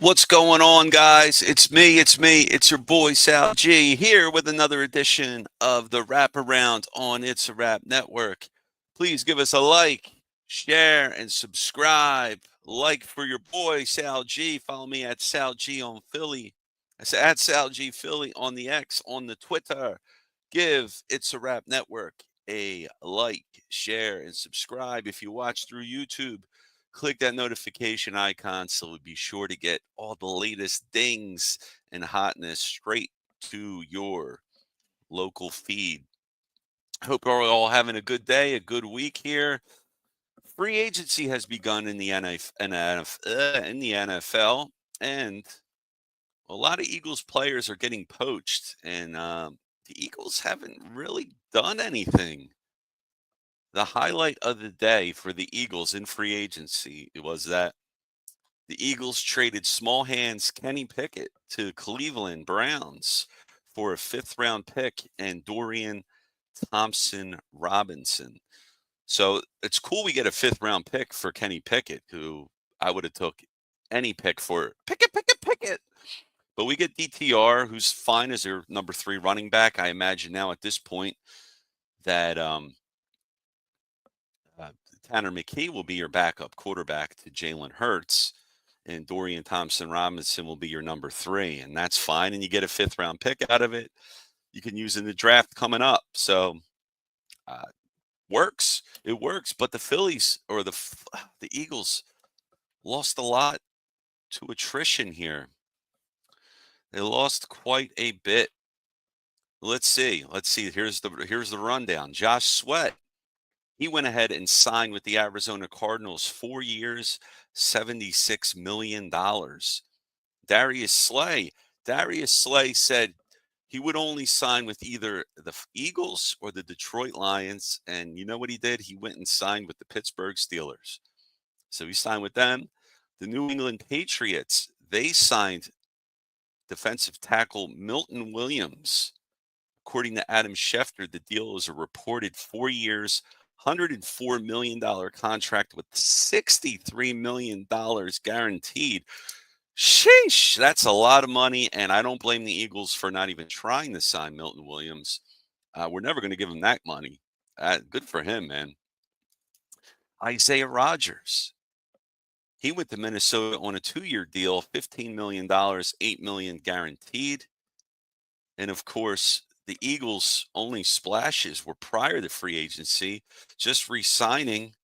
What's going on, guys? It's your boy SalG here with another edition of the Wraparound on It's a Wrap Network. Please give us a like, share, and subscribe. Like for your boy SalG. Follow me at SalG on Philly. I said at SalG Philly on the X, on the Twitter. Give It's a Wrap Network a like, share, and subscribe. If you watch through YouTube, click that notification icon so be sure to get all the latest dings and hotness straight to your local feed. Hope you're all having a good day, a good week here. Free agency has begun in the NFL, and a lot of Eagles players are getting poached, and the Eagles haven't really done anything. The highlight of the day for the Eagles in free agency was that the Eagles traded small hands Kenny Pickett to Cleveland Browns for a fifth round pick and Dorian Thompson Robinson. So it's cool we get a fifth round pick for Kenny Pickett, who I would have took any pick for. Pickett. But we get DTR, who's fine as their number 3 running back. I imagine now at this point that uh, Tanner McKee will be your backup quarterback to Jalen Hurts, and Dorian Thompson Robinson will be your number 3, and that's fine. And you get a fifth round pick out of it. You can use in the draft coming up. So uh, works. It works. But the Phillies or the Eagles lost a lot to attrition here. They lost quite a bit. Let's see. Here's the rundown. Josh Sweat, he went ahead and signed with the Arizona Cardinals, 4 years, $76 million. Darius Slay. Darius Slay said he would only sign with either the Eagles or the Detroit Lions. And you know what he did? He went and signed with the Pittsburgh Steelers. So he signed with them. The New England Patriots, they signed defensive tackle Milton Williams. According to Adam Schefter, the deal is a reported 4 years, $104 million contract with $63 million guaranteed. Sheesh, that's a lot of money, and I don't blame the Eagles for not even trying to sign Milton Williams. We're never going to give him that money. Good for him, man. Isaiah Rodgers. He went to Minnesota on a 2-year deal, $15 million, $8 million guaranteed. And of course, the Eagles' only splashes were prior to free agency, just re-signing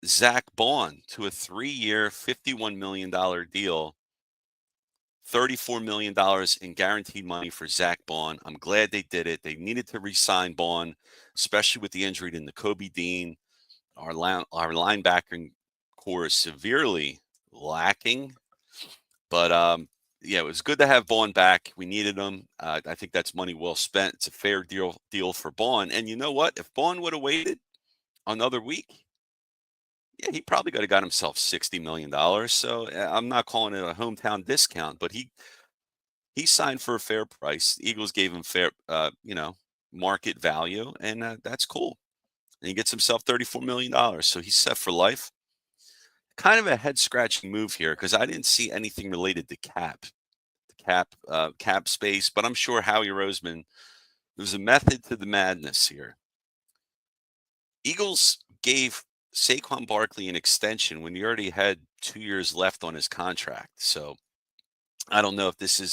Zach Bond to a 3-year, $51 million deal. $34 million in guaranteed money for Zach Bond. I'm glad they did it. They needed to re-sign Bond, especially with the injury to Nakobe Dean. Our linebacking core is severely lacking. But yeah, it was good to have Bond back. We needed him. I think that's money well spent. It's a fair deal for Bond. And you know what? If Bond would have waited another week, yeah, he probably could have got himself $60 million. So I'm not calling it a hometown discount, but he signed for a fair price. The Eagles gave him fair, market value, and that's cool. And he gets himself $34 million. So he's set for life. Kind of a head scratching move here because I didn't see anything related to cap space, but I'm sure Howie Roseman, there's a method to the madness here. Eagles gave Saquon Barkley an extension when he already had 2 years left on his contract. So I don't know if this is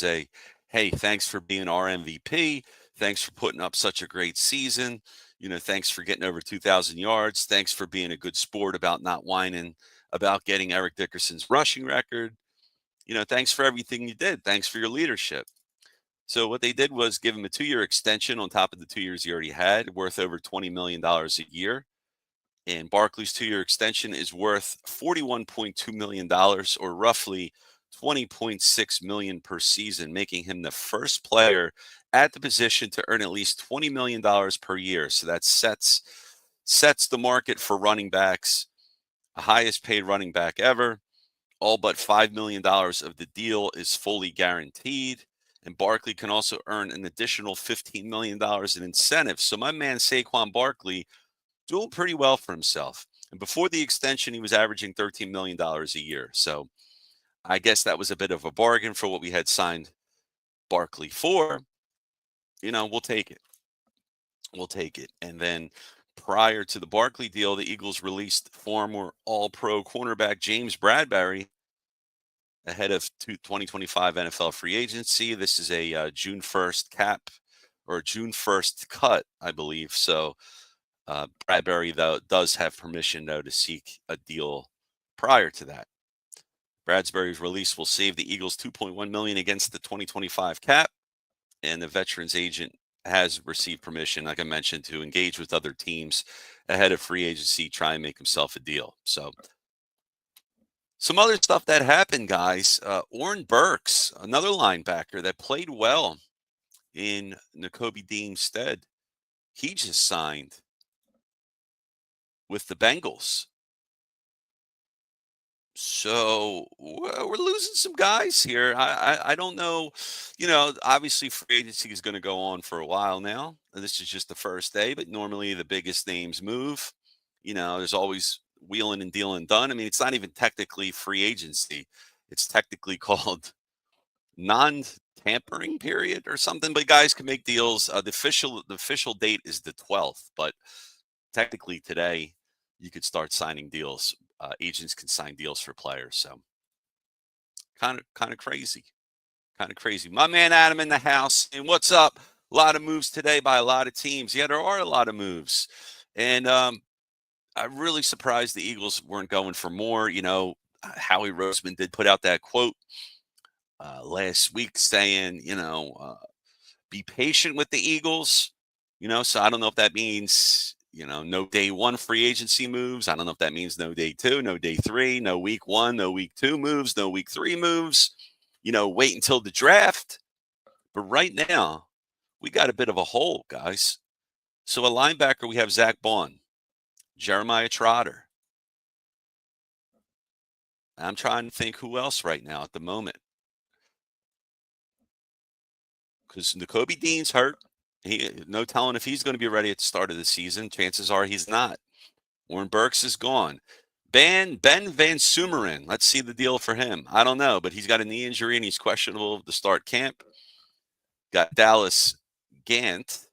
hey, thanks for being our MVP. Thanks for putting up such a great season. Thanks for getting over 2,000 yards. Thanks for being a good sport about not whining about getting Eric Dickerson's rushing record. Thanks for everything you did. Thanks for your leadership. So what they did was give him a 2-year extension on top of the 2 years he already had, worth over $20 million a year. And Barkley's 2-year extension is worth $41.2 million, or roughly $20.6 million per season, making him the first player at the position to earn at least $20 million per year. So that sets the market for running backs, the highest paid running back ever. All but $5 million of the deal is fully guaranteed. And Barkley can also earn an additional $15 million in incentives. So my man Saquon Barkley doing pretty well for himself. And before the extension, he was averaging $13 million a year. So I guess that was a bit of a bargain for what we had signed Barkley for. We'll take it. We'll take it. And then prior to the Barkley deal, the Eagles released former All-Pro cornerback James Bradbury ahead of 2025 NFL free agency. This is a June 1st cap or June 1st cut, I believe. So Bradbury, though, does have permission, though, to seek a deal prior to that. Bradbury's release will save the Eagles $2.1 million against the 2025 cap, and the veterans agent has received permission, like I mentioned, to engage with other teams ahead of free agency, try and make himself a deal. So some other stuff that happened, guys. Oren Burks, another linebacker that played well in Nakobe Dean's stead, he just signed with the Bengals. So we're losing some guys here. I don't know. Obviously free agency is going to go on for a while now. And this is just the first day, but normally the biggest names move. There's always wheeling and dealing done. I mean, it's not even technically free agency. It's technically called non-tampering period or something. But guys can make deals. The official date is the 12th, but technically today you could start signing deals. Agents can sign deals for players. So kind of crazy. Kind of crazy. My man Adam in the house. And what's up? A lot of moves today by a lot of teams. Yeah, there are a lot of moves. And I'm really surprised the Eagles weren't going for more. Howie Roseman did put out that quote last week saying, be patient with the Eagles. So I don't know if that means, no day one free agency moves. I don't know if that means no day two, no day three, no week one, no week two moves, no week three moves. Wait until the draft. But right now, we got a bit of a hole, guys. So a linebacker, we have Zach Bond, Jeremiah Trotter. I'm trying to think who else right now at the moment. Because Nakobe Dean's hurt. No telling if he's going to be ready at the start of the season. Chances are he's not. Oren Burks is gone. Ben Van Sumeren. Let's see the deal for him. I don't know, but he's got a knee injury and he's questionable to start camp. Got Dallas Gant.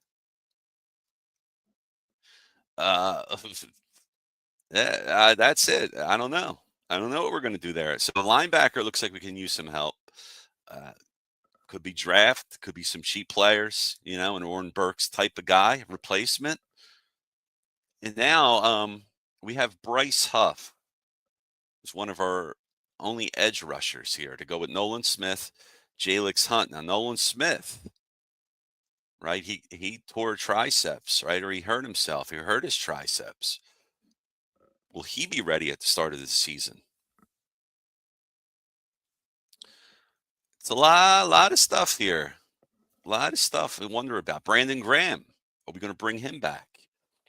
That's it. I don't know. I don't know what we're going to do there. So the linebacker looks like we can use some help. Could be draft, could be some cheap players, an Oren Burks type of guy, replacement. And now we have Bryce Huff, who's one of our only edge rushers here to go with Nolan Smith, Jalix Hunt. Now, Nolan Smith, right, he tore triceps, right, or he hurt himself. He hurt his triceps. Will he be ready at the start of the season? It's a lot of stuff here. A lot of stuff I wonder about. Brandon Graham, are we going to bring him back?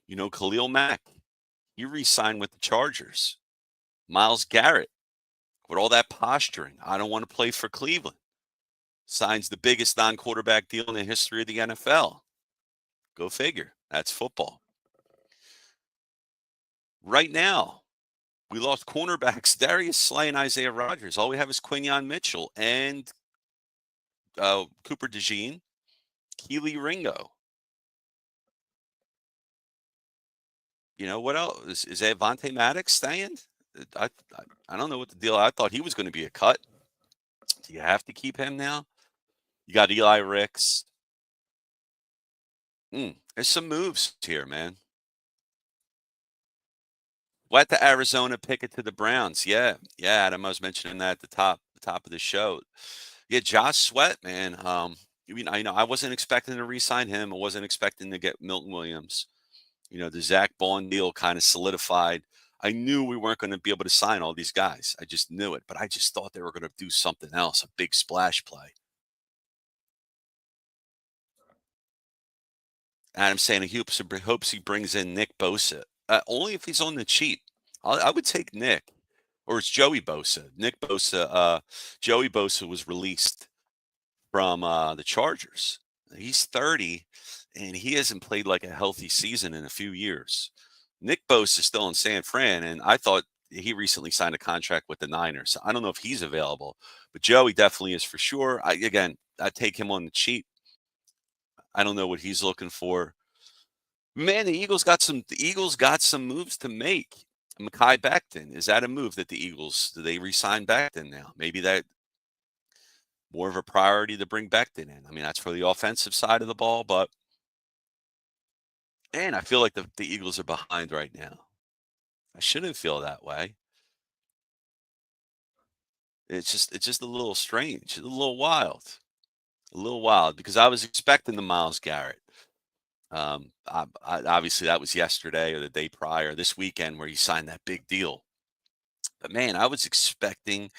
Khalil Mack, he re-signed with the Chargers. Myles Garrett, with all that posturing, I don't want to play for Cleveland. Signs the biggest non-quarterback deal in the history of the NFL. Go figure. That's football. Right now, we lost cornerbacks Darius Slay and Isaiah Rodgers. All we have is Quinyon Mitchell and Cooper DeJean, Keely Ringo. What else? Is Avonte Maddox staying? I don't know what the deal. I thought he was going to be a cut. Do you have to keep him now? You got Eli Ricks. There's some moves here, man. What to Arizona, Pickett to the Browns. Yeah, Adam, I was mentioning that at the top of the show. Yeah, Josh Sweat, man. I wasn't expecting to re-sign him. I wasn't expecting to get Milton Williams. The Zach Bond deal kind of solidified. I knew we weren't going to be able to sign all these guys. I just knew it, but I just thought they were going to do something else, a big splash play. Adam saying he hopes he brings in Nick Bosa. Only if he's on the cheap. I would take Nick, or it's Joey Bosa. Nick Bosa. Joey Bosa was released from the Chargers. He's 30, and he hasn't played like a healthy season in a few years. Nick Bosa is still in San Fran, and I thought he recently signed a contract with the Niners. So I don't know if he's available, but Joey definitely is for sure. I take him on the cheap. I don't know what he's looking for. Man, the Eagles got some moves to make. Mekhi Becton, is that a move that the Eagles do they re-sign Becton now? Maybe that more of a priority to bring Becton in. I mean, that's for the offensive side of the ball, but man, I feel like the Eagles are behind right now. I shouldn't feel that way. It's just a little strange, a little wild, because I was expecting the Miles Garrett. Obviously that was yesterday or the day prior, this weekend where he signed that big deal. But man, I was expecting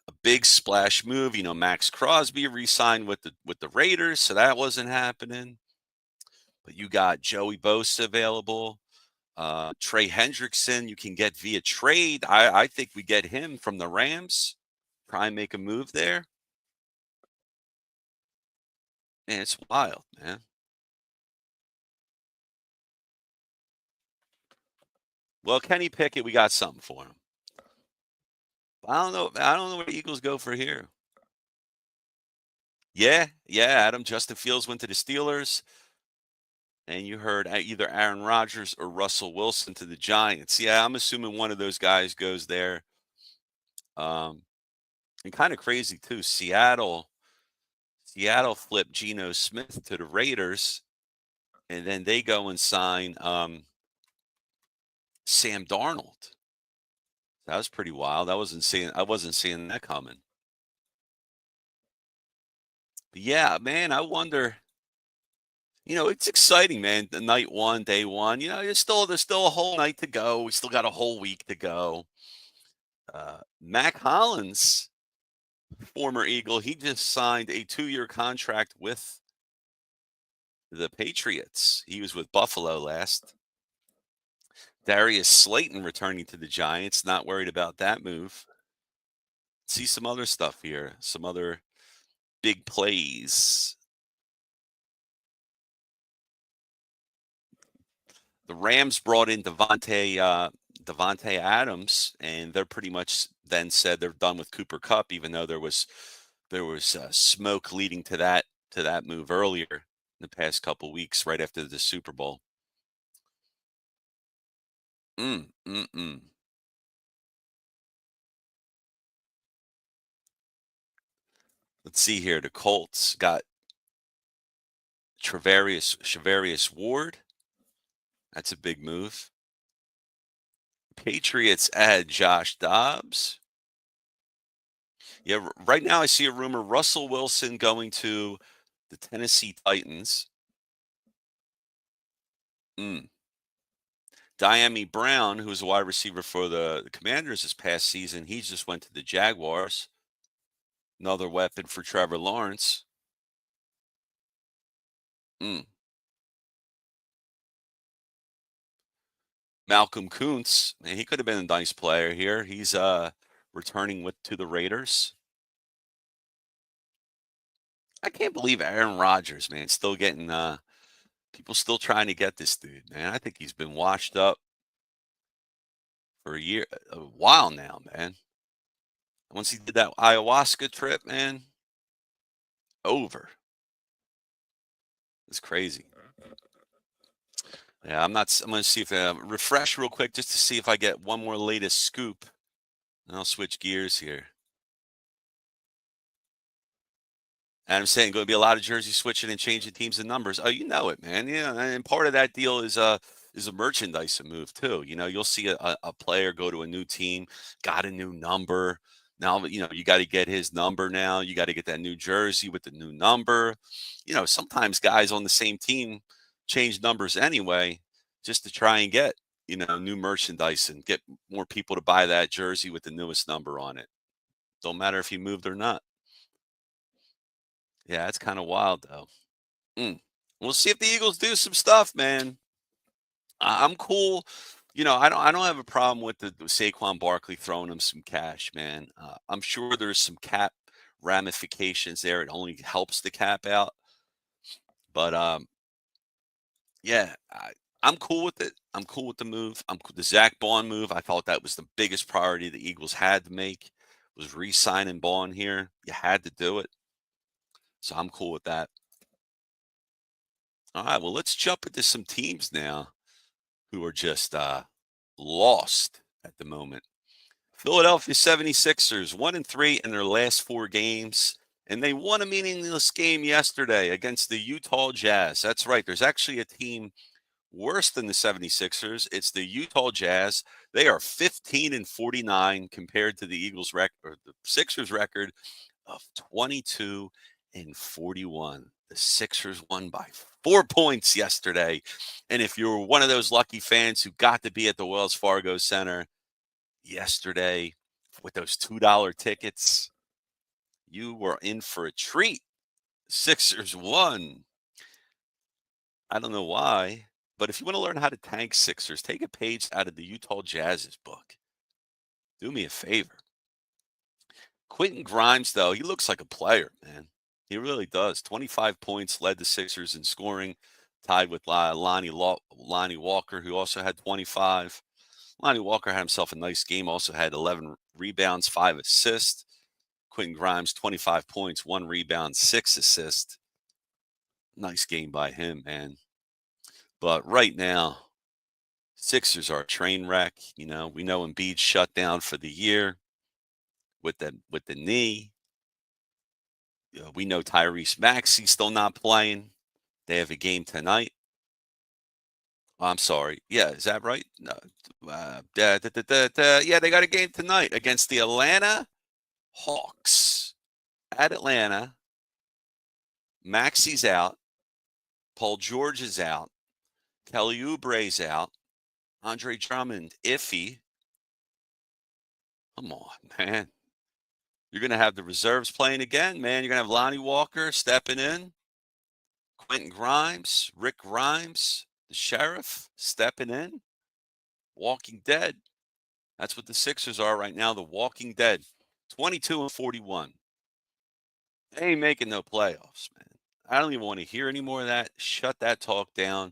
a big splash move. Max Crosby re-signed with the Raiders, so that wasn't happening. But you got Joey Bosa available. Trey Hendrickson, you can get via trade. I think we get him from the Rams. Try and make a move there. Man, it's wild, man. Well, Kenny Pickett, we got something for him. I don't know. I don't know where the Eagles go for here. Yeah, yeah. Justin Fields went to the Steelers, and you heard either Aaron Rodgers or Russell Wilson to the Giants. Yeah, I'm assuming one of those guys goes there. Um, and kind of crazy too. Seattle flipped Geno Smith to the Raiders, and then they go and sign Sam Darnold. That was pretty wild. I wasn't seeing that coming. But yeah, man, I wonder. It's exciting, man. The night one, day one. There's still a whole night to go. We still got a whole week to go. Mac Hollins, former Eagle, he just signed a 2-year contract with the Patriots. He was with Buffalo last. Darius Slayton returning to the Giants. Not worried about that move. See some other stuff here. Some other big plays. The Rams brought in Devontae Adams, and they're pretty much then said they're done with Cooper Cup, even though there was smoke leading to that move earlier in the past couple weeks, right after the Super Bowl. Mm, mm, mm. Let's see here. The Colts got Travarius Ward. That's a big move. Patriots add Josh Dobbs. Yeah, right now I see a rumor Russell Wilson going to the Tennessee Titans. Mm. Diami Brown, who was a wide receiver for the Commanders this past season, he just went to the Jaguars. Another weapon for Trevor Lawrence. Mm. Malcolm Kuntz, man, he could have been a nice player here. He's returning to the Raiders. I can't believe Aaron Rodgers, man, still getting people still trying to get this dude, man. I think he's been washed up for a while now, man. Once he did that ayahuasca trip, man, over. It's crazy. Yeah, I'm gonna see if refresh real quick just to see if I get one more latest scoop, and I'll switch gears here. And I'm saying going to be a lot of jersey switching and changing teams and numbers. Oh, you know it, man. Yeah, and part of that deal is a merchandise move too. You'll see a player go to a new team, got a new number. Now, you got to get his number now. You got to get that new jersey with the new number. Sometimes guys on the same team change numbers anyway, just to try and get, new merchandise and get more people to buy that jersey with the newest number on it. Don't matter if he moved or not. Yeah, it's kind of wild though. Mm. We'll see if the Eagles do some stuff, man. I'm cool. I don't have a problem with the Saquon Barkley throwing him some cash, man. I'm sure there's some cap ramifications there. It only helps the cap out. But yeah, I'm cool with it. I'm cool with the move. The Zach Bond move. I thought that was the biggest priority the Eagles had to make was re-signing Bond here. You had to do it. So I'm cool with that. All right, well, let's jump into some teams now who are just lost at the moment. Philadelphia 76ers, 1-3 in their last 4 games, and they won a meaningless game yesterday against the Utah Jazz. That's right. There's actually a team worse than the 76ers. It's the Utah Jazz. They are 15-49 compared to the Eagles record or the Sixers record of 22-41. The Sixers won by 4 points yesterday. And if you're one of those lucky fans who got to be at the Wells Fargo Center yesterday with those $2 tickets, you were in for a treat. Sixers won. I don't know why, but if you want to learn how to tank Sixers, take a page out of the Utah Jazz's book. Do me a favor. Quentin Grimes, though, he looks like a player, man. He really does. 25 points, led the Sixers in scoring, tied with Lonnie Walker, who also had 25. Lonnie Walker had himself a nice game, also had 11 rebounds, 5 assists. Quentin Grimes, 25 points, 1 rebound, 6 assists. Nice game by him, man. But right now, Sixers are a train wreck. We know Embiid shut down for the year with the knee. We know Tyrese Maxey's still not playing. They have a game tonight. Oh, I'm sorry. Yeah, is that right? No. Yeah, they got a game tonight against the Atlanta Hawks at Atlanta. Maxey's out. Paul George is out. Kelly Oubre's out. Andre Drummond, iffy. Come on, man. You're going to have the reserves playing again, man. You're going to have Lonnie Walker stepping in. Quentin Grimes, Rick Grimes, the sheriff stepping in. Walking Dead. That's what the Sixers are right now, the Walking Dead. 22-41. They ain't making no playoffs, man. I don't even want to hear any more of that. Shut that talk down.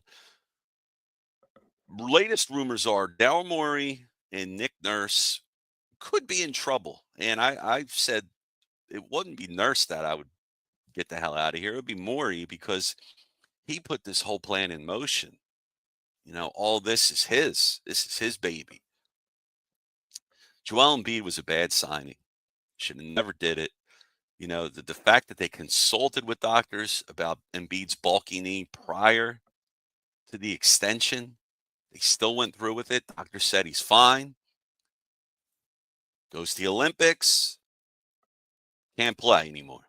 Latest rumors are Daryl Morey and Nick Nurse could be in trouble. And I've said it wouldn't be Nurse that I would get the hell out of here. It would be Morey because he put this whole plan in motion. All this is his. This is his baby. Joel Embiid was a bad signing. Should have never did it. The fact that they consulted with doctors about Embiid's bulky knee prior to the extension, they still went through with it. Doctor said he's fine. Goes to the Olympics. Can't play anymore.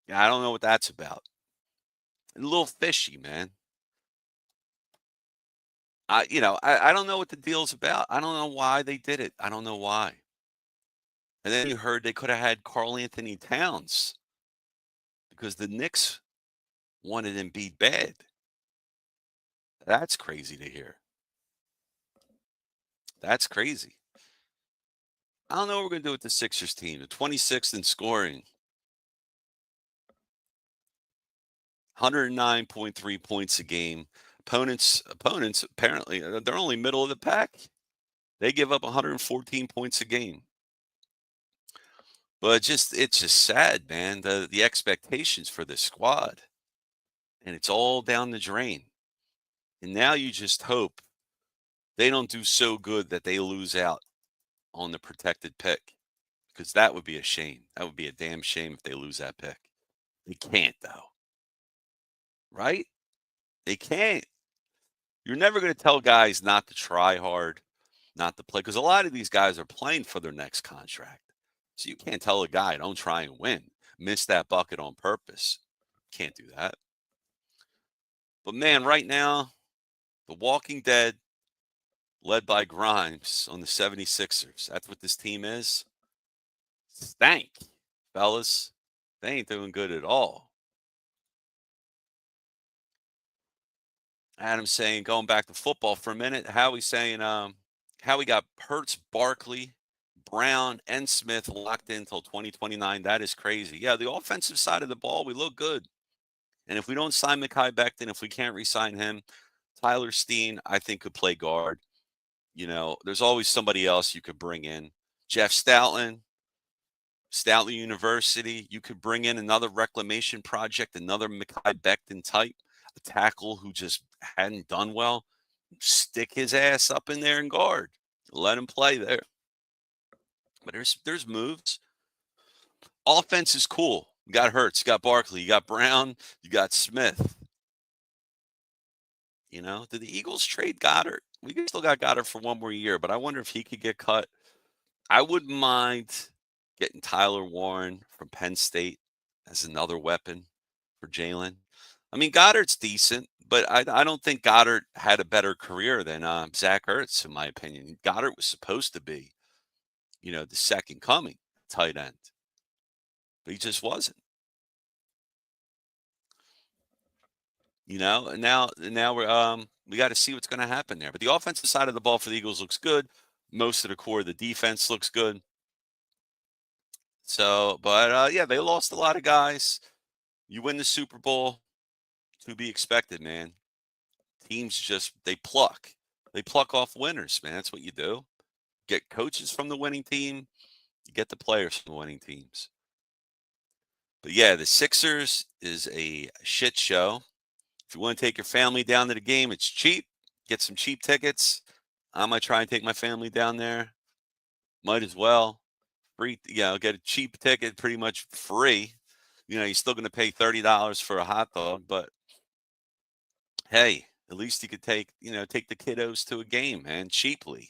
Yeah, I don't know what that's about. A little fishy, man. I don't know what the deal's about. I don't know why they did it. I don't know why. And then you heard they could have had Karl Anthony Towns because the Knicks wanted Embiid bad. That's crazy to hear. That's crazy. I don't know what we're going to do with the Sixers team. The 26th in scoring, 109.3 points a game. Opponents apparently they're only middle of the pack. They give up 114 points a game. But it's just sad, man. The expectations for this squad, and it's all down the drain. And now you just hope they don't do so good that they lose out on the protected pick, because that would be a shame. That would be a damn shame if they lose that pick. They can't though, right? They can't. You're never going to tell guys not to try hard, not to play, because a lot of these guys are playing for their next contract. So you can't tell a guy, don't try and win. Miss that bucket on purpose. Can't do that. But man, right now, the Walking Dead, led by Grimes on the 76ers. That's what this team is. Stank, fellas. They ain't doing good at all. Adam's saying, going back to football for a minute, Howie's saying Howie got Hurts, Barkley, Brown, and Smith locked in until 2029. That is crazy. Yeah, the offensive side of the ball, we look good. And if we don't sign Mekhi Becton, if we can't re-sign him, Tyler Steen, I think, could play guard. There's always somebody else you could bring in. Jeff Stoutland, Stoutland University. You could bring in another reclamation project, another Mekhi Becton type, a tackle who just hadn't done well. Stick his ass up in there and guard. Let him play there. But there's moves. Offense is cool. You got Hurts, you got Barkley, you got Brown, you got Smith. Did the Eagles trade Goddard? We still got Goddard for one more year, but I wonder if he could get cut. I wouldn't mind getting Tyler Warren from Penn State as another weapon for Jalen. I mean, Goddard's decent, but I don't think Goddard had a better career than Zach Ertz, in my opinion. Goddard was supposed to be, the second coming tight end, but he just wasn't. And now we got to see what's going to happen there. But the offensive side of the ball for the Eagles looks good. Most of the core of the defense looks good. So, but yeah, they lost a lot of guys. You win the Super Bowl, to be expected, man. Teams they pluck. They pluck off winners, man. That's what you do. Get coaches from the winning team. You get the players from the winning teams. But yeah, the Sixers is a shit show. If you want to take your family down to the game, it's cheap. Get some cheap tickets. I might try and take my family down there. Might as well. Free, get a cheap ticket, pretty much free. You're still going to pay $30 for a hot dog, but hey, at least you could take the kiddos to a game, man, cheaply.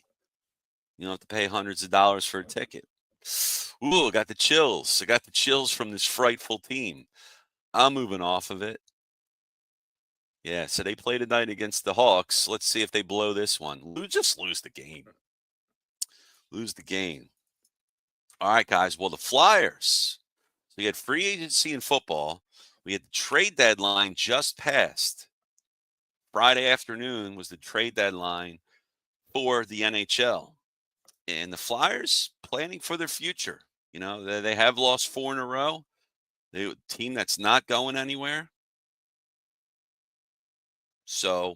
You don't have to pay hundreds of dollars for a ticket. Ooh, I got the chills. I got the chills from this frightful team. I'm moving off of it. Yeah, so they play tonight against the Hawks. Let's see if they blow this one. Just lose the game. Lose the game. All right, guys. Well, the Flyers. So we had free agency in football. We had the trade deadline just passed. Friday afternoon was the trade deadline for the NHL. And the Flyers planning for their future. They have lost 4 in a row. They're a team that's not going anywhere. So,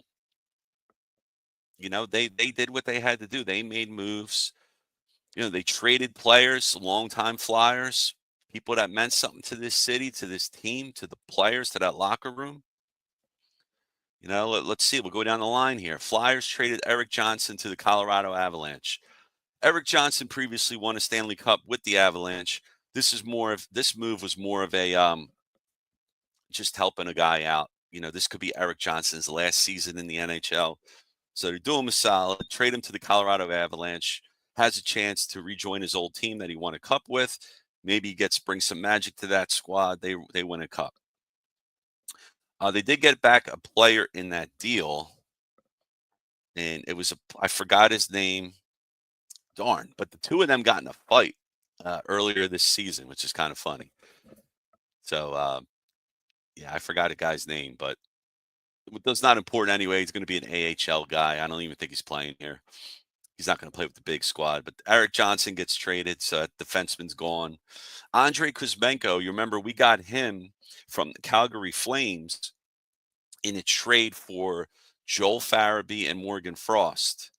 they did what they had to do. They made moves. They traded players, longtime Flyers, people that meant something to this city, to this team, to the players, to that locker room. Let's see. We'll go down the line here. Flyers traded Eric Johnson to the Colorado Avalanche. Eric Johnson previously won a Stanley Cup with the Avalanche. This move was more of a just helping a guy out. This could be Eric Johnson's last season in the NHL. So they're doing him a solid, trade him to the Colorado Avalanche, has a chance to rejoin his old team that he won a cup with. Maybe he brings some magic to that squad. They win a cup. They did get back a player in that deal, and it was I forgot his name. Darn, but the two of them got in a fight earlier this season, which is kind of funny. So yeah, I forgot a guy's name, but that's not important anyway. He's going to be an AHL guy. I don't even think he's playing here. He's not going to play with the big squad. But Eric Johnson gets traded, so that defenseman's gone. Andrei Kuzmenko, you remember we got him from the Calgary Flames in a trade for Joel Farabee and Morgan Frost.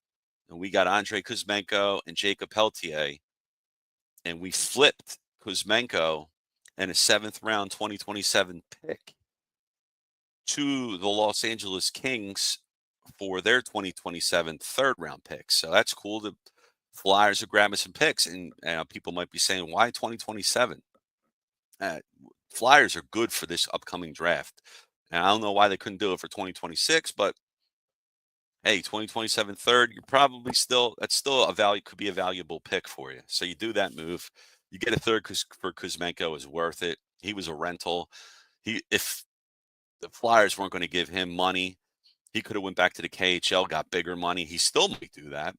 And we got Andrei Kuzmenko and Jacob Pelletier. And we flipped Kuzmenko and a 7th round 2027 pick to the Los Angeles Kings for their 2027 3rd round pick. So that's cool. The Flyers are grabbing some picks, and people might be saying, why 2027? Flyers are good for this upcoming draft. And I don't know why they couldn't do it for 2026, but hey, 2027 3rd, you're probably that's still a value, could be a valuable pick for you. So you do that move. You get a 3rd for Kuzmenko is worth it. He was a rental. If the Flyers weren't going to give him money, he could have went back to the KHL, got bigger money. He still might do that.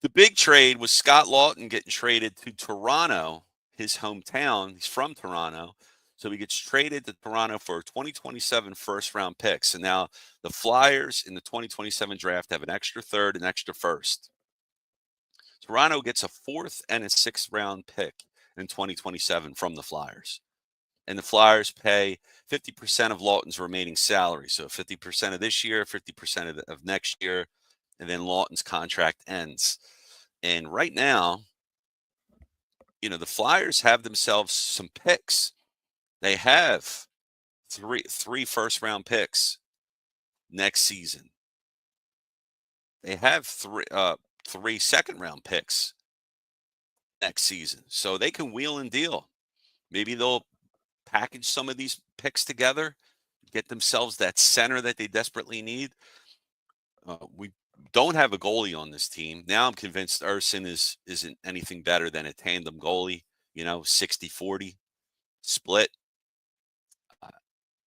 The big trade was Scott Lawton getting traded to Toronto, his hometown. He's from Toronto. So he gets traded to Toronto for a 2027 1st round pick. So now the Flyers in the 2027 draft have an extra 3rd and extra 1st. Toronto gets a 4th and a 6th round pick in 2027 from the Flyers. and the Flyers pay 50% of Lawton's remaining salary. So 50% of this year, 50% of next year, and then Lawton's contract ends. And right now, the Flyers have themselves some picks. They have three first round picks next season. They have three second round picks next season. So they can wheel and deal. Maybe they'll package some of these picks together, get themselves that center that they desperately need. We don't have a goalie on this team. Now I'm convinced Urson isn't anything better than a tandem goalie, 60-40 split.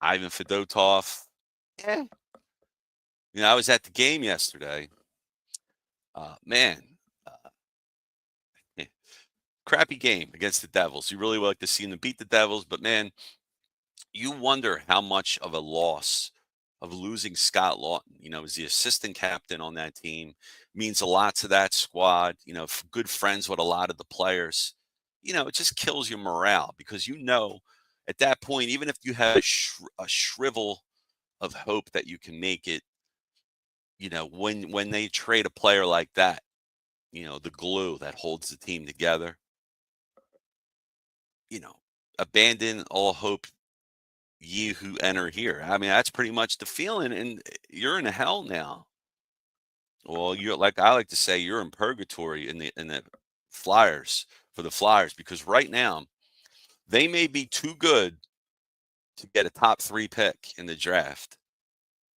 Ivan Fedotov. Yeah. I was at the game yesterday. Man, crappy game against the Devils. You really would like to see them beat the Devils, but man, you wonder how much of a loss of losing Scott Lawton, as the assistant captain on that team, means a lot to that squad, good friends with a lot of the players. It just kills your morale because at that point, even if you have a shrivel of hope that you can make it, when they trade a player like that, the glue that holds the team together, abandon all hope, ye who enter here. I mean, that's pretty much the feeling, and you're in hell now. Well, you're like I like to say, you're in purgatory in the Flyers for the Flyers because right now they may be too good to get a top 3 pick in the draft,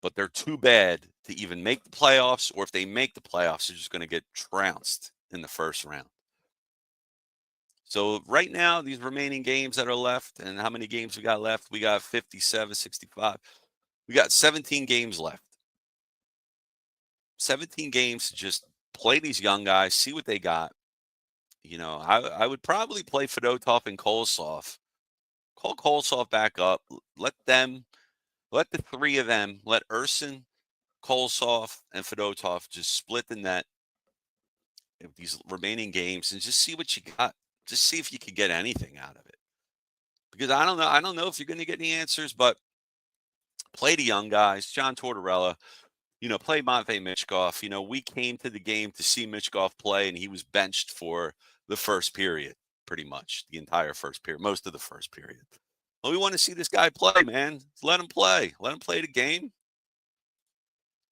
but they're too bad to even make the playoffs, or if they make the playoffs, they're just going to get trounced in the first round. So right now, these remaining games that are left, and how many games we got left? We got 57, 65. We got 17 games left. 17 games to just play these young guys, see what they got. I would probably play Fedotov and Kolosov. Call Kolosov back up. Let the three of them, let Urson, Kolosov, and Fedotov just split the net of these remaining games and just see what you got. Just see if you can get anything out of it. Because I don't know. I don't know if you're going to get any answers, but play the young guys. John Tortorella, play Matvei Michkov. We came to the game to see Michkov play, and he was benched for the first period, pretty much the entire first period, most of the first period. Well, we want to see this guy play, man. Let him play. Let him play the game.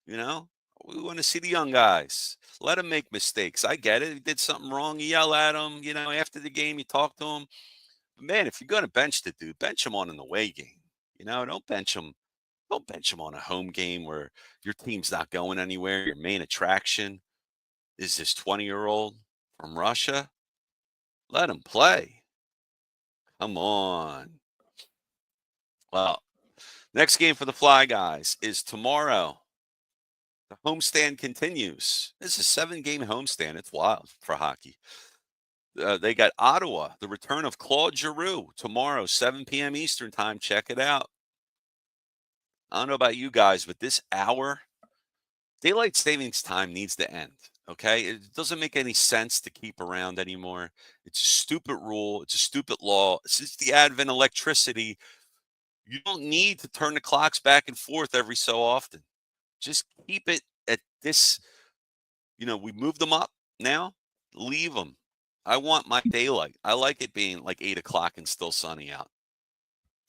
We want to see the young guys. Let him make mistakes. I get it. He did something wrong. You yell at him. After the game, you talk to him. But man, if you're going to bench the dude, bench him on an away game. Don't bench him. Don't bench him on a home game where your team's not going anywhere. Your main attraction is this 20-year-old from Russia. Let him play. Come on. Well, next game for the Fly Guys is tomorrow. The homestand continues. This is a 7-game homestand. It's wild for hockey. They got Ottawa, the return of Claude Giroux tomorrow, 7 p.m. Eastern time. Check it out. I don't know about you guys, but this hour, daylight savings time needs to end. Okay? It doesn't make any sense to keep around anymore. It's a stupid rule. It's a stupid law. Since the advent of electricity, you don't need to turn the clocks back and forth every so often. Just keep it at this. We moved them up now. Leave them. I want my daylight. I like it being like 8 o'clock and still sunny out.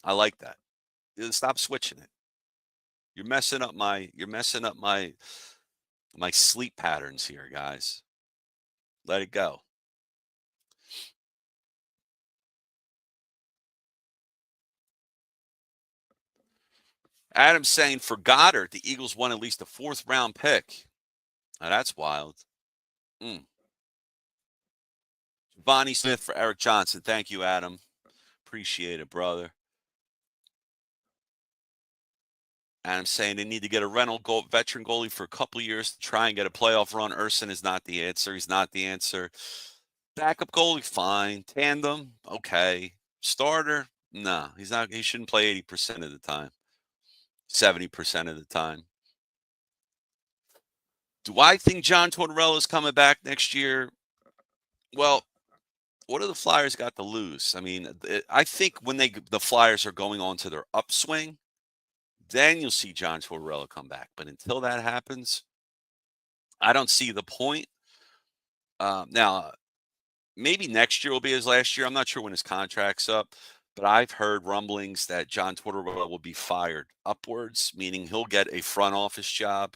I like that. Stop switching it. You're messing up my sleep patterns here, guys. Let it go. Adam's saying for Goddard, the Eagles won at least a 4th-round pick. Now that's wild. Bonnie Smith for Eric Johnson. Thank you, Adam. Appreciate it, brother. Adam's saying they need to get a veteran goalie for a couple of years to try and get a playoff run. Urson is not the answer. He's not the answer. Backup goalie, fine. Tandem, okay. Starter, no. He's not. He shouldn't play 80% of the time. 70% of the time. Do I think John Tortorella is coming back next year? Well, What do the Flyers got to lose? I mean, I think when the Flyers are going on to their upswing, then you'll see John Tortorella come back. But until that happens, I don't see the point. Now, maybe next year will be his last year. I'm not sure when his contract's up, but I've heard rumblings that John Tortorella will be fired upwards, meaning he'll get a front office job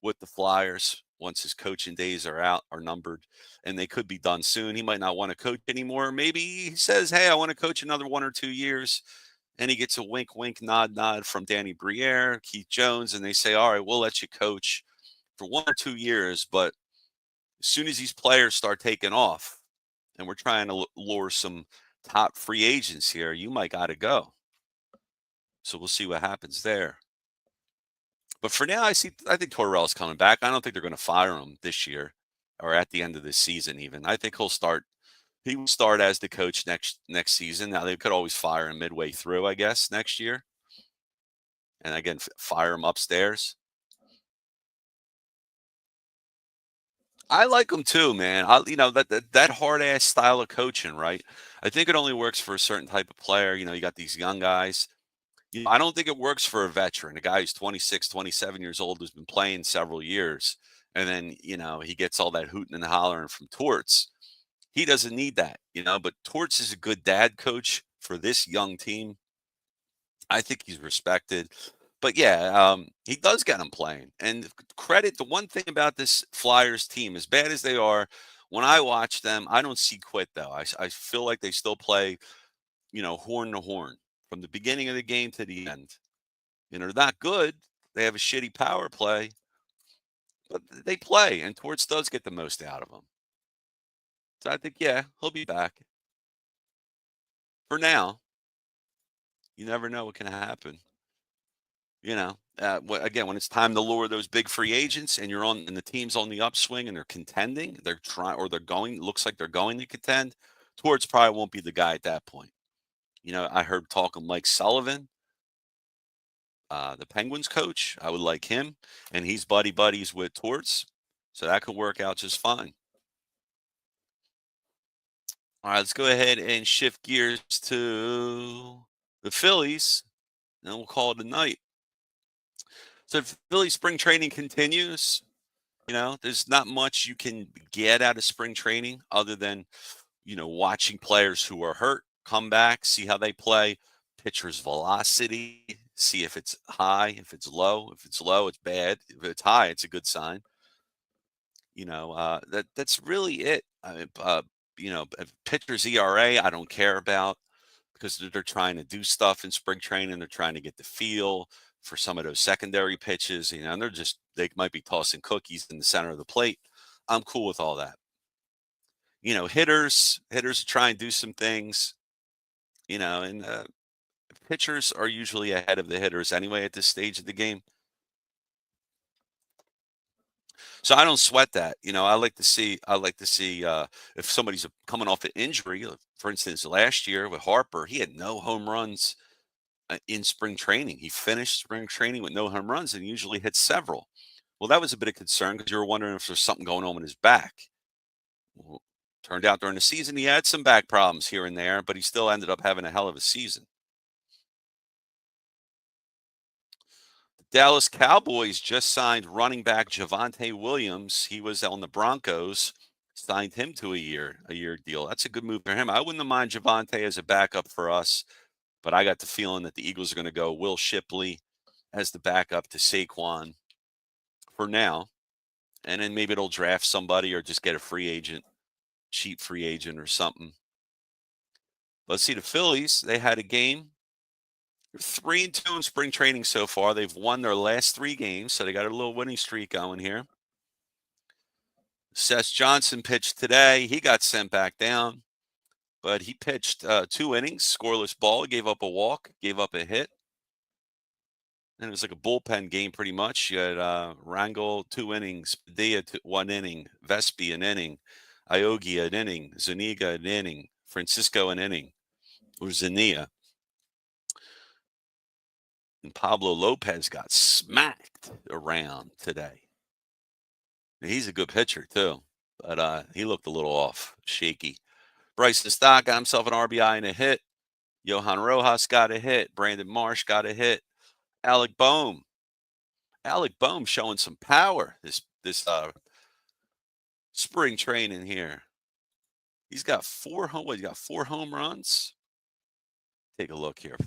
with the Flyers once his coaching days are numbered, and they could be done soon. He might not want to coach anymore. Maybe he says, "Hey, I want to coach another 1 or 2 years," and he gets a wink, wink, nod, nod from Danny Briere, Keith Jones, and they say, "All right, we'll let you coach for 1 or 2 years, but as soon as these players start taking off, and we're trying to lure some top free agents here, you might got to go." So we'll see what happens there. But for now, I think Torrella's coming back. I don't think they're going to fire him this year or at the end of this season even. I think he will start as the coach next season. Now they could always fire him midway through, I guess, next year. And again, fire him upstairs. I like him too, man. That hard ass style of coaching, right? I think it only works for a certain type of player. You got these young guys. I don't think it works for a veteran, a guy who's 26, 27 years old, who's been playing several years. And then, he gets all that hooting and hollering from Torts. He doesn't need that, but Torts is a good dad coach for this young team. I think he's respected. But yeah, he does get him playing. And credit the one thing about this Flyers team, as bad as they are, when I watch them, I don't see quit though. I feel like they still play, horn to horn from the beginning of the game to the end. They're not good. They have a shitty power play, but they play, and Torts does get the most out of them. So I think, yeah, he'll be back. For now, you never know what can happen. Again, when it's time to lure those big free agents, and the team's on the upswing, and they're contending, they're trying, or they're going. Looks like they're going to contend. Torts probably won't be the guy at that point. I heard talk of Mike Sullivan, the Penguins coach. I would like him, and he's buddies with Torts, so that could work out just fine. All right, let's go ahead and shift gears to the Phillies, and we'll call it a night. So Philly spring training continues. There's not much you can get out of spring training other than, watching players who are hurt come back, see how they play, pitcher's velocity, see if it's high, if it's low. If it's low, it's bad. If it's high, it's a good sign. That's really it. Pitcher's ERA, I don't care about because they're trying to do stuff in spring training. They're trying to get the feel for some of those secondary pitches, and they might be tossing cookies in the center of the plate. I'm cool with all that. Hitters try and do some things, and pitchers are usually ahead of the hitters anyway at this stage of the game. So I don't sweat that. I like to see if somebody's coming off an injury. For instance, last year with Harper, he had no home runs in spring training. He finished spring training with no home runs and usually hit several. Well, that was a bit of concern because you were wondering if there's something going on with his back. Well, turned out during the season he had some back problems here and there, but he still ended up having a hell of a season. Dallas Cowboys just signed running back Javonte Williams. He was on the Broncos, signed him to a year deal. That's a good move for him. I wouldn't mind Javonte as a backup for us, but I got the feeling that the Eagles are going to go Will Shipley as the backup to Saquon for now. And then maybe it'll draft somebody or just get a free agent, cheap free agent or something. Let's see the Phillies. They had a game. 3-2 in spring training so far. They've won their last 3 games, so they got a little winning streak going here. Seth Johnson pitched today. He got sent back down, but he pitched 2 innings, scoreless ball, gave up a walk, gave up a hit. And it was like a bullpen game pretty much. You had Rangel 2 innings, Padilla 1 inning, Vespi an inning, Iogi an inning, Zuniga an inning, Francisco an inning, or Zania. And Pablo Lopez got smacked around today. He's a good pitcher too, but he looked a little off, shaky. Bryson Stott got himself an RBI and a hit. Johan Rojas got a hit. Brandon Marsh got a hit. Alec Boehm. Alec Boehm showing some power this spring training here. He's got he's got 4 home runs. Take a look here.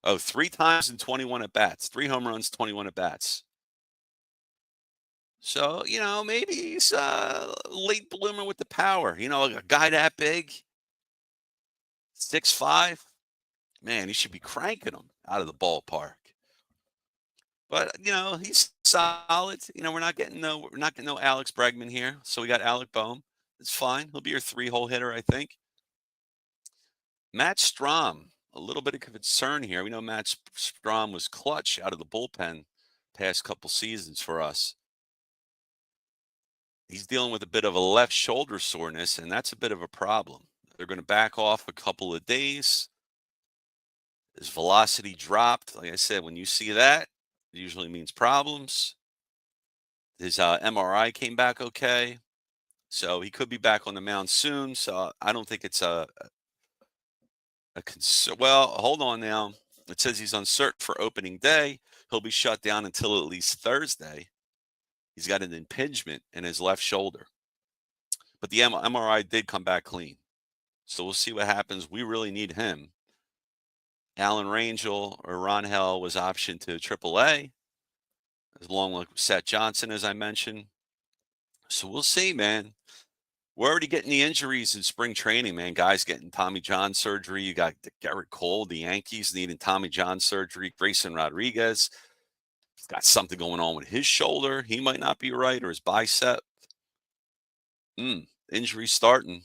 Oh, 3 times in 21 at bats. 3 home runs, 21 at bats. So, maybe he's a late bloomer with the power. A guy that big, 6'5", man, he should be cranking him out of the ballpark. But, he's solid. We're not getting no Alex Bregman here. So we got Alec Boehm. It's fine. He'll be your 3-hole hitter, I think. Matt Strom, a little bit of concern here. We know Matt Strom was clutch out of the bullpen past couple seasons for us. He's dealing with a bit of a left shoulder soreness, and that's a bit of a problem. They're going to back off a couple of days. His velocity dropped. Like I said, when you see that, it usually means problems. His MRI came back okay. So he could be back on the mound soon. So I don't think it's a concern. Well, hold on now. It says he's uncertain for opening day. He'll be shut down until at least Thursday. He's got an impingement in his left shoulder. But the MRI did come back clean. So we'll see what happens. We really need him. Alan Rangel or Ron Hell was optioned to AAA, along with Seth Johnson, as I mentioned. So we'll see, man. We're already getting the injuries in spring training, man. Guys getting Tommy John surgery. You got Garrett Cole, the Yankees needing Tommy John surgery. Grayson Rodriguez, he's got something going on with his shoulder. He might not be right, or his bicep. Injury starting.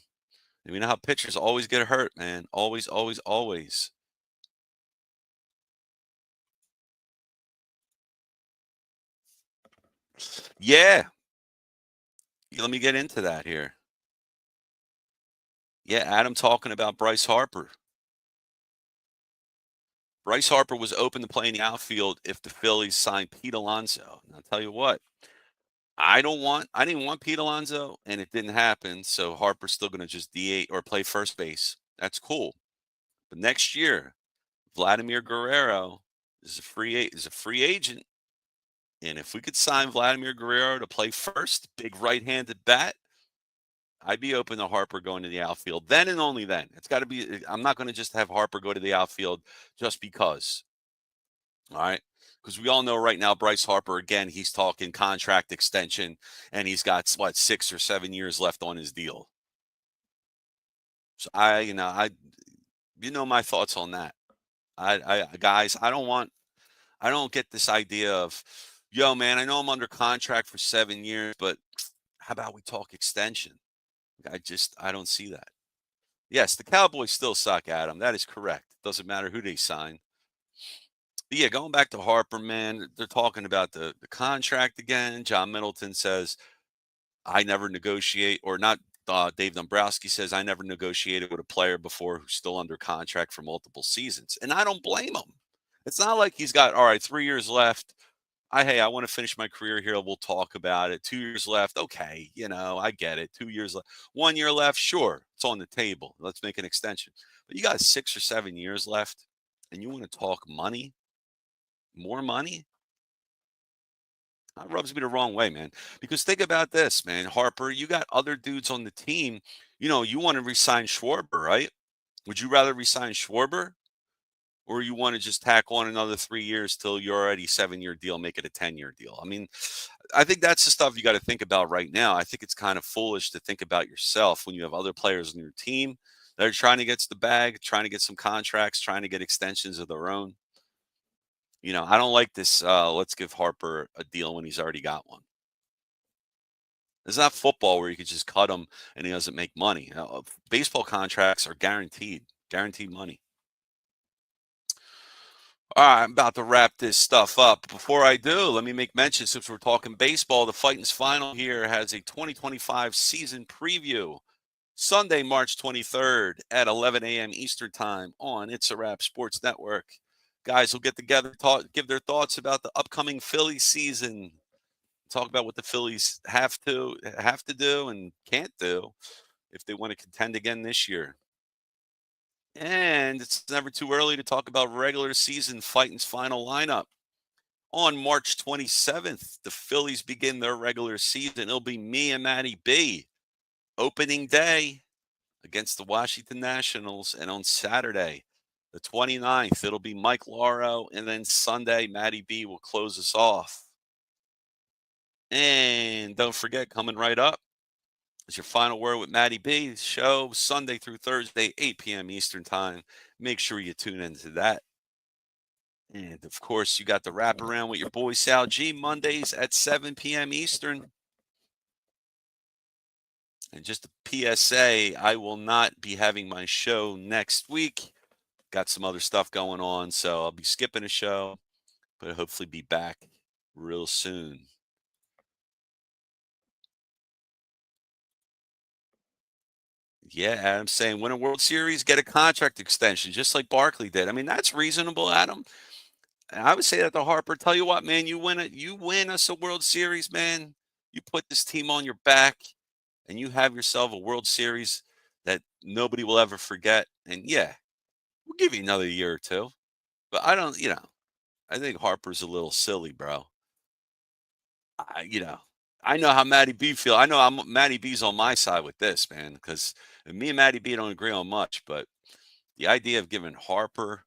And you know how pitchers always get hurt, man. Always, always, always. Yeah. Let me get into that here. Yeah, Adam talking about Bryce Harper. Bryce Harper was open to play in the outfield if the Phillies signed Pete Alonso. And I'll tell you what, I didn't want Pete Alonso, and it didn't happen. So Harper's still going to just DH or play first base. That's cool. But next year, Vladimir Guerrero is a free agent. And if we could sign Vladimir Guerrero to play first, big right-handed bat, I'd be open to Harper going to the outfield. Then and only then. It's got to be. I'm not going to just have Harper go to the outfield just because. All right. Because we all know right now, Bryce Harper, again, he's talking contract extension, and he's got, 6 or 7 years left on his deal. So my thoughts on that. Guys, I don't get this idea of, yo, man, I know I'm under contract for 7 years, but how about we talk extension? I don't see that. Yes, the Cowboys still suck, Adam. That is correct. Doesn't matter who they sign. But yeah, going back to Harper, man, they're talking about the contract again. John Middleton says, I never negotiate, or not. Dave Dombrowski says, I never negotiated with a player before who's still under contract for multiple seasons. And I don't blame him. It's not like he's got, all right, 3 years left. I want to finish my career here. We'll talk about it. 2 years left. Okay. I get it. 2 years left. 1 year left. Sure. It's on the table. Let's make an extension. But you got 6 or 7 years left, and you want to talk money, more money? That rubs me the wrong way, man. Because think about this, man. Harper, you got other dudes on the team. You want to resign Schwarber, right? Would you rather resign Schwarber, or you want to just tack on another 3 years till you're already 7-year deal, make it a 10-year deal? I mean, I think that's the stuff you got to think about right now. I think it's kind of foolish to think about yourself when you have other players on your team that are trying to get to the bag, trying to get some contracts, trying to get extensions of their own. I don't like this. Let's give Harper a deal when he's already got one. It's not football where you could just cut him and he doesn't make money. Baseball contracts are guaranteed money. All right, I'm about to wrap this stuff up. Before I do, let me make mention, since we're talking baseball, the Fighting's Final here has a 2025 season preview. Sunday, March 23rd at 11 a.m. Eastern Time on It's a Wrap Sports Network. Guys will get together, give their thoughts about the upcoming Phillies season, talk about what the Phillies have to do and can't do. if they want to contend again this year. And it's never too early to talk about regular season fighting's final lineup. On March 27th, the Phillies begin their regular season. It'll be me and Matty B. Opening day against the Washington Nationals. And on Saturday, the 29th, it'll be Mike Lauro. And then Sunday, Matty B will close us off. And don't forget, coming right up is your final word with Matty B. Show Sunday through Thursday, 8 p.m. Eastern Time. Make sure you tune into that. And of course, you got the Wraparound with your boy SalG Mondays at 7 p.m. Eastern. And just a PSA, I will not be having my show next week. Got some other stuff going on, so I'll be skipping a show, but hopefully be back real soon. Yeah, Adam's saying win a World Series, get a contract extension, just like Barkley did. I mean, that's reasonable, Adam. And I would say that to Harper. Tell you what, man, you win us a World Series, man. You put this team on your back, and you have yourself a World Series that nobody will ever forget. And yeah, we'll give you another year or two. But I don't, I think Harper's a little silly, bro. I know how Matty B feel. I know Matty B's on my side with this, man, because me and Matty B don't agree on much. But the idea of giving Harper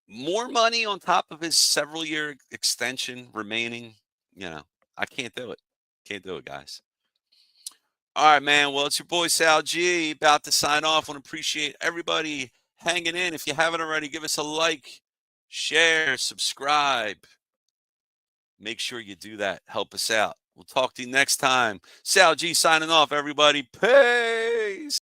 more money on top of his several-year extension remaining, I can't do it. Can't do it, guys. All right, man. Well, it's your boy SalG about to sign off. I want to appreciate everybody hanging in. If you haven't already, give us a like, share, subscribe. Make sure you do that. Help us out. We'll talk to you next time. SalG signing off, everybody. Peace.